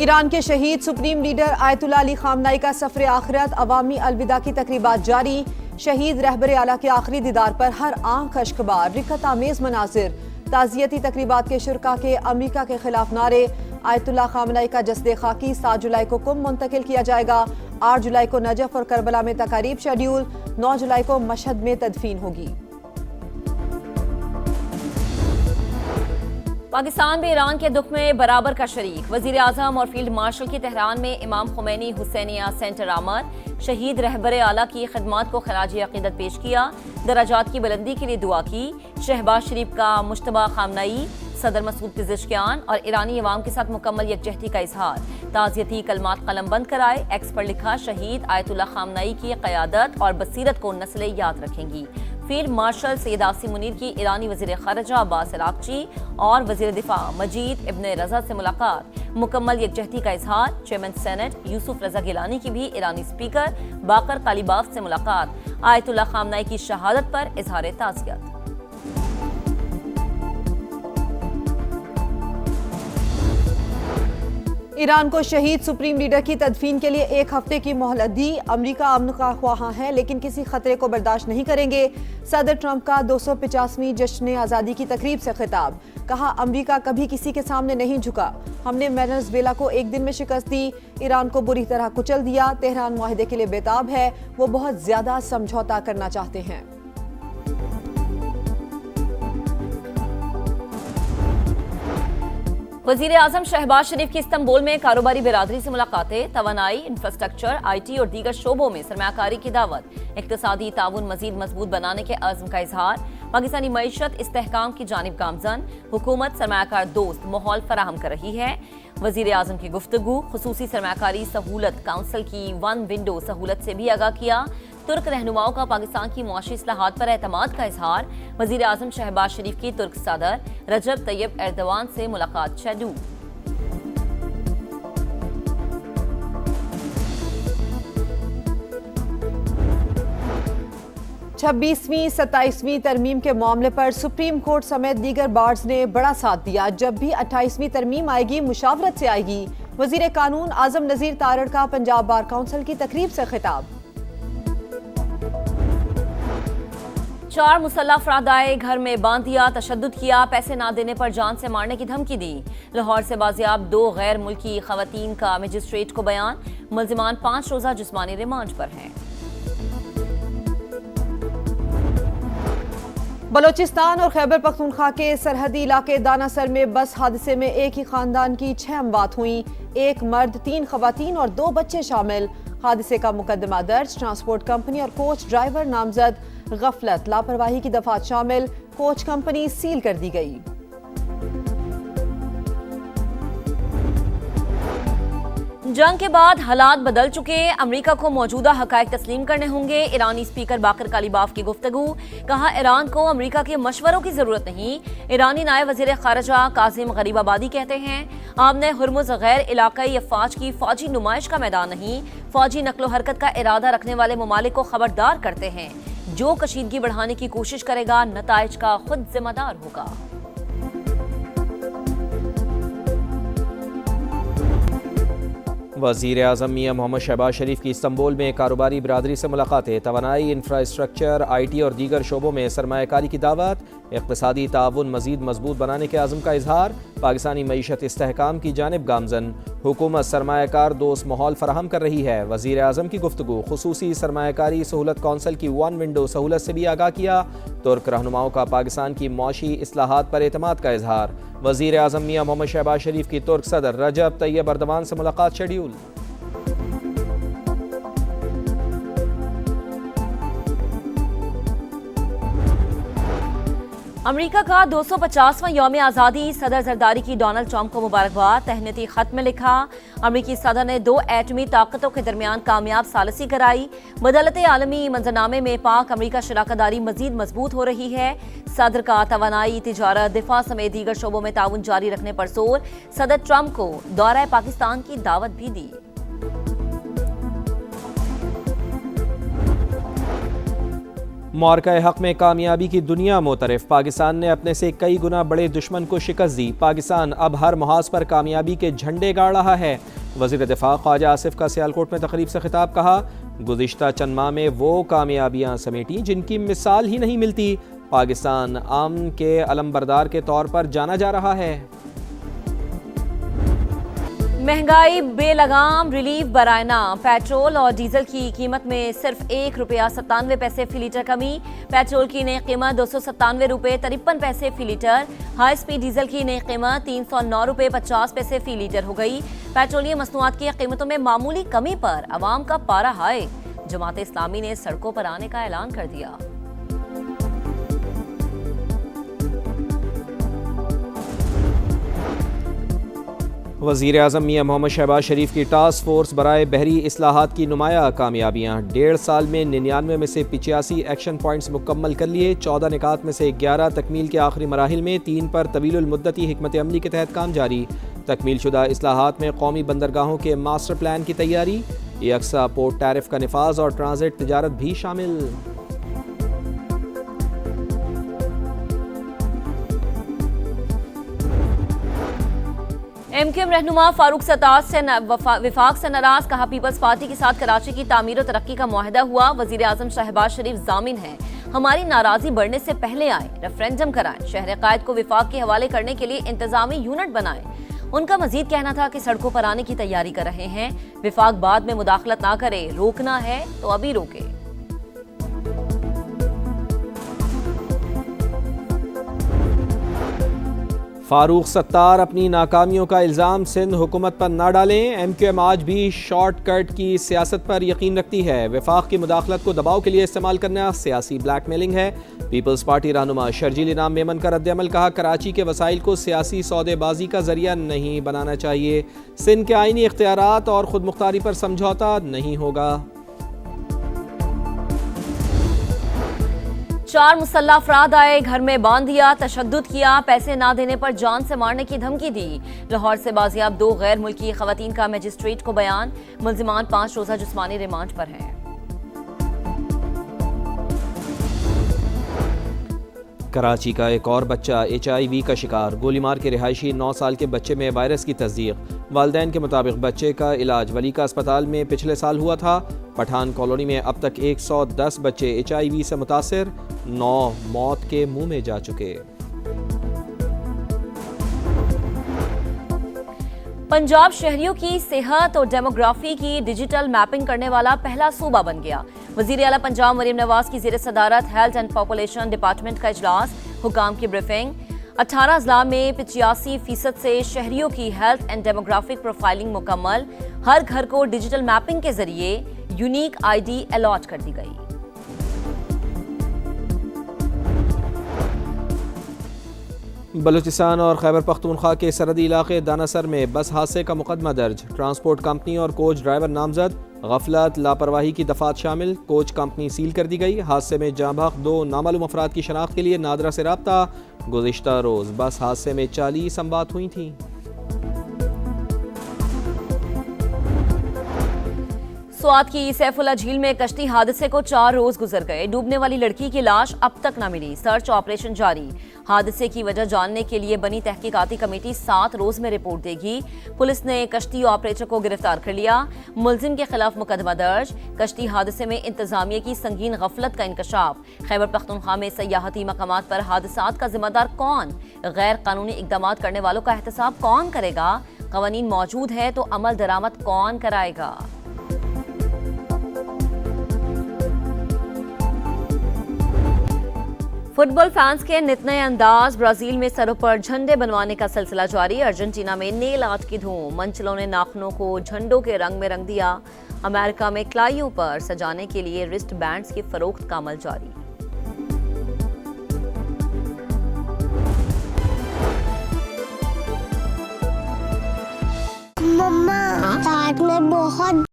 Iran के शहीद supreme leader ayatollah Ali खामनाई का सफर आखिरत अवामी अलविदा की तकरीबात जारी। शहीद रहबर आला के आखिरी दीदार पर हर आंख अश्कबार, रिकत आमेज मनाजिर। ताजियती तकरीबात के शुरका के अमरीका के खिलाफ नारे। आयतुल्ला खामनाई का जस्दे खाकी 7 जुलाई को कुम मुंतकिल किया जाएगा। 8 जुलाई को नजफ और करबला में तकारीब शेड्यूल। 9 जुलाई को मशहद में तदफीन होगी। पाकिस्तान भी ईरान के दुख में बराबर का शरीक। वजीर आजम और फील्ड मार्शल की तेहरान में इमाम खुमैनी हुसैनिया सेंटर आमद। शहीद रहबर आला की खिदमात को खराज अकीदत पेश किया। दराजात की बुलंदी के लिए दुआ की। शहबाज शरीफ का मुश्तबा खामनाई, सदर मसूद पिज़ेशकियान और ईरानी अवाम के साथ मुकम्मल यकजहती का इजहार। ताज़ियती कलमात कलम बंद कराए। एक्स पर लिखा, शहीद आयतुल्ला खामनाई की क़यादत और बसीरत को नस्लें याद रखेंगी। फील्ड मार्शल सैयद आसिम मुनीर की ईरानी वज़ीर ख़ारिजा अब्बास अराग़ची और वज़ीर दिफा मजीद इब्न रज़ा से मुलाकात। मुकम्मल यकजहती का इजहार। चेयरमैन सेनेट यूसुफ रज़ा गिलानी की भी ईरानी स्पीकर बाकर कालीबाफ से मुलाकात। आयतुल्ला खामनाई की शहादत पर इजहार ताज़ियत। ईरान को शहीद सुप्रीम लीडर की तदफीन के लिए 1 हफ्ते की मोहलत दी। अमरीका अमन का ख्वाहां है लेकिन किसी खतरे को बर्दाश्त नहीं करेंगे। सदर ट्रंप का 250वीं जश्न आज़ादी की तकरीब से खिताब। कहा, अमरीका कभी किसी के सामने नहीं झुका। हमने वेनेजुएला को 1 दिन में शिकस्त दी। ईरान को बुरी तरह कुचल दिया। तेहरान मुआहदे के लिए बेताब है। वो बहुत ज्यादा समझौता करना चाहते हैं। वज़ीर आज़म शहबाज शरीफ की इस्तांबुल में कारोबारी बिरादरी से मुलाकातें। तवानाई, इंफ्रास्ट्रक्चर, IT और दीगर शोबों में सरमायाकारी की दावत। इक़्तिसादी ताउन मजीद मजबूत बनाने के अज़्म का इजहार। पाकिस्तानी मईशत इस्तेहकाम की जानिब गामजन। हुकूमत सरमायाकार दोस्त माहौल फराहम कर रही है। वज़ीर आज़म की गुफ्तगू। खुसूसी सरमायाकारी सहूलत काउंसिल की 1 विंडो सहूलत से भी आगाह किया। तुर्क रहनुमाओं का पाकिस्तान की मुआशी इस्लाहात पर एतमाद का इजहार। वज़ीर आज़म शहबाज शरीफ की तुर्क सदर रजब तैयब एर्दवान से मुलाकात शेड्यूल। 26वीं 27वीं तरमीम के मामले पर सुप्रीम कोर्ट समेत दीगर बार्स ने बड़ा साथ दिया। जब भी 28वीं तरमीम आएगी मुशावरत से आएगी। वज़ीर कानून आजम नज़ीर तारड़ का पंजाब बार काउंसिल की तकरीब से खिताब। 4 मुसल्लह अफराद आए, घर में बांध दिया, तशद्दुद किया, पैसे ना देने पर जान से मारने की धमकी दी। लाहौर से बाजियाब 2 गैर मुल्की खवातीन का मजिस्ट्रेट को बयान। मुल्जिमान 5 रोज़ा जिस्मानी रिमांड पर हैं। बलोचिस्तान और खैबर पख्तूनख्वा के सरहदी इलाके दानासर में बस हादसे में एक ही खानदान की 6 अमवात हुई। 1 मर्द, 3 खवातीन और 2 बच्चे शामिल। हादसे का मुकदमा दर्ज। ट्रांसपोर्ट कंपनी और कोच ड्राइवर नामजद। गफलत, लापरवाही की दफात शामिल। कोच कंपनी सील कर दी गई। जंग के बाद हालात बदल चुके। अमेरिका को मौजूदा हकायक तस्लीम करने होंगे। ईरानी स्पीकर बाकर कालीबाफ की गुफ्तगू। कहा, ईरान को अमेरिका के मशवरों की जरूरत नहीं। ईरानी नायब वजीर खारजा कासिम गरीबाबादी कहते हैं, आमने हुर्मुज़ गैर इलाकाई अफवाज की फौजी नुमाइश का मैदान नहीं। फौजी नकलो हरकत का इरादा रखने वाले ममालिक को खबरदार करते हैं। जो कशीदगी बढ़ाने की कोशिश करेगा नताइज का खुद जिम्मेदार होगा। वज़ीर आज़म मियां मोहम्मद शहबाज शरीफ की इस्तांबुल में कारोबारी बिरादरी से मुलाकातें। तवानाई, इंफ्रास्ट्रक्चर, IT और दीगर शोबों में सरमायाकारी की दावत। इक़्तिसादी ताउन मजीद मजबूत बनाने के आज़म का इजहार। पाकिस्तानी मईशत इस्तेहकाम की जानिब गामजन। हुकूमत सरमायाकार दोस्त माहौल फराहम कर रही है। वज़ीर आज़म की गुफ्तगू। खुसूसी सरमायाकारी सहूलत काउंसिल की 1 विंडो सहूलत से भी आगाह किया। तुर्क रहनुमाओं का पाकिस्तान की मुआशी इस्लाहात पर एतमाद का इजहार। वज़ीर आज़म मियां मोहम्मद शहबाज शरीफ की तुर्क सदर रजब तैयब एर्दवान से मुलाकात शेड्यूल। अमेरिका का 250वां यौम आज़ादी। सदर जरदारी की डोनाल्ड ट्रंप को मुबारकबाद। तहनीती खत में लिखा, अमेरिकी सदर ने 2 एटमी ताकतों के दरमियान कामयाब सालसी कराई। बदलते आलमी मंजरनामे में पाक अमेरिका शराकतदारी मजीद मजबूत हो रही है। सदर का तवानाई, तिजारत, दिफा समेत दीगर शोबों में ताउन जारी रखने पर जोर। सदर ट्रंप को दौरा पाकिस्तान की दावत भी दी। मार्का हक में कामयाबी की दुनिया मोतरफ, पाकिस्तान ने अपने से कई गुना बड़े दुश्मन को शिकस्त दी। पाकिस्तान अब हर महाज पर कामयाबी के झंडे गाड़ रहा है। वज़ीर दिफा ख्वाजा आसिफ का सियालकोट में तकरीब से खिताब, कहा गुज़िश्ता चंद माह में वो कामयाबियाँ समेटी जिनकी मिसाल ही नहीं मिलती। पाकिस्तान अमन के अलमबरदार के तौर पर जाना जा रहा है। महंगाई बेलगाम, रिलीफ बराना। पेट्रोल और डीजल की कीमत में सिर्फ ₹1.97 फी लीटर कमी। पेट्रोल की नई कीमत ₹297.53 फी लीटर। हाई स्पीड डीजल की नई कीमत ₹309.50 फी लीटर हो गई। पेट्रोलियम मसनूआत की कीमतों में मामूली कमी पर अवाम का पारा हाई। जमात इस्लामी ने सड़कों पर आने का ऐलान कर दिया। वज़ीर आज़म मियां मोहम्मद शहबाज शरीफ की टास्क फोर्स बराए बहरी इस्लाहात की नुमाया कामयाबियाँ। 1.5 साल में 99 में से 85 एक्शन पॉइंट्स मुकम्मल कर लिए। 14 निकात में से 11 तकमील के आखिरी मराहिल में, 3 पर तवीलुल मुद्दती हिकमत अमली के तहत काम जारी। तकमील शुदा इस्लाहात में कौमी बंदरगाहों के मास्टर प्लान की तैयारी, यकसा पोर्ट टैरिफ का निफाज और ट्रांजिट तजारत भी शामिल। एमक्यूएम रहनुमा फारूक सत्तार से विफाक से नाराज, कहा पीपल्स पार्टी के साथ कराची की तामीर और तरक्की का मुआहदा हुआ। वजीर आजम शहबाज शरीफ जामिन हैं, हमारी नाराजगी बढ़ने से पहले आए, रेफरेंडम कराएं, शहर कायद को विफाक के हवाले करने के लिए इंतजामी यूनिट बनाएं। उनका मजीद कहना था कि सड़कों पर आने की तैयारी कर रहे हैं, विफाक बाद में मुदाखलत ना करे, रोकना है तो अभी रोके। फारूक सत्तार, अपनी नाकामियों का इल्ज़ाम सिंध हुकूमत पर ना डालें। एमक्यूएम आज भी शॉर्टकट की सियासत पर यकीन रखती है। वफाक की मुदाखलत को दबाव के लिए इस्तेमाल करना सियासी ब्लैकमेलिंग है। पीपल्स पार्टी रहनुमा शर्जील इनाम मेमन का रद्द-ए-अमल, कहा कराची के वसाइल को सियासी सौदेबाजी का जरिया नहीं बनाना चाहिए। सिंध के आईनी इख्तियारात और खुद मुख्तारी पर समझौता नहीं होगा। 4 मुसल्लह अफराद आए, घर में बांध दिया, तशद्दुद किया, पैसे ना देने पर जान से मारने की धमकी दी। लाहौर से बाजियाब 2 गैर मुल्की खवातीन का मजिस्ट्रेट को बयान, मुल्जिमान 5 रोजा जिस्मानी रिमांड पर हैं। कराची का एक और बच्चा HIV का शिकार, गोली मार के रिहायशी 9 साल के बच्चे में वायरस की तस्दीक। वालिदैन के मुताबिक बच्चे का इलाज वली का अस्पताल में पिछले साल हुआ था। पठान कॉलोनी में अब तक 110 बच्चे HIV से मुतासिर, 9 मौत के मुंह में जा चुके। पंजाब शहरियों की सेहत और डेमोग्राफी की डिजिटल मैपिंग करने वाला पहला सूबा बन गया। वजीर आला पंजाब मरीम नवाज की ज़ेर सदारत हेल्थ एंड पॉपुलेशन डिपार्टमेंट का इजलास, हुकाम की ब्रीफिंग। 18 अजला में 85% से शहरियों की हेल्थ एंड डेमोग्राफिक प्रोफाइलिंग मुकम्मल। हर घर को डिजिटल मैपिंग के जरिए यूनिक ID अलॉट कर दी गई। बलूचिस्तान और खैबर पख्तूनख्वा के सरहदी इलाके दानासर में बस हादसे का मुकदमा दर्ज। ट्रांसपोर्ट कंपनी और कोच ड्राइवर नामजद, गफलत लापरवाही की दफात शामिल। कोच कंपनी सील कर दी गई। हादसे में जाँ बहक 2 नामालूम अफराद की शनाख्त के लिए नादरा से राब्ता। गुज़िश्ता रोज़ बस हादसे में 40 अमवात हुई थीं। स्वात की सैफुल्ला झील में कश्ती हादसे को 4 रोज गुजर गए। डूबने वाली लड़की की लाश अब तक न मिली। सर्च ऑपरेशन जारी। हादसे की वजह जानने के लिए बनी तहकीकाती कमेटी 7 रोज में रिपोर्ट देगी। पुलिस ने कश्ती ऑपरेटर को गिरफ्तार कर लिया। मुलजिम के खिलाफ मुकदमा दर्ज। कश्ती हादसे में इंतजामिया की संगीन गफलत का इंकशाफ। खैबर पख्तूनख्वा में सयाहती मकामात पर हादसात का जिम्मेदार कौन? गैर कानूनी इकदाम करने वालों का एहतसाब कौन करेगा? कवानीन मौजूद है तो अमल दरामद कौन कराएगा? फुटबॉल फैंस के नित नए अंदाज। ब्राजील में सरों पर झंडे बनवाने का सिलसिला जारी। अर्जेंटीना में नेल आर्ट की धूम। मंचलों ने नाखूनों को झंडों के रंग में रंग दिया। अमेरिका में क्लाइयों पर सजाने के लिए रिस्ट बैंड्स की फरोख्त का अमल जारी। मम्मा, चाट में बहुत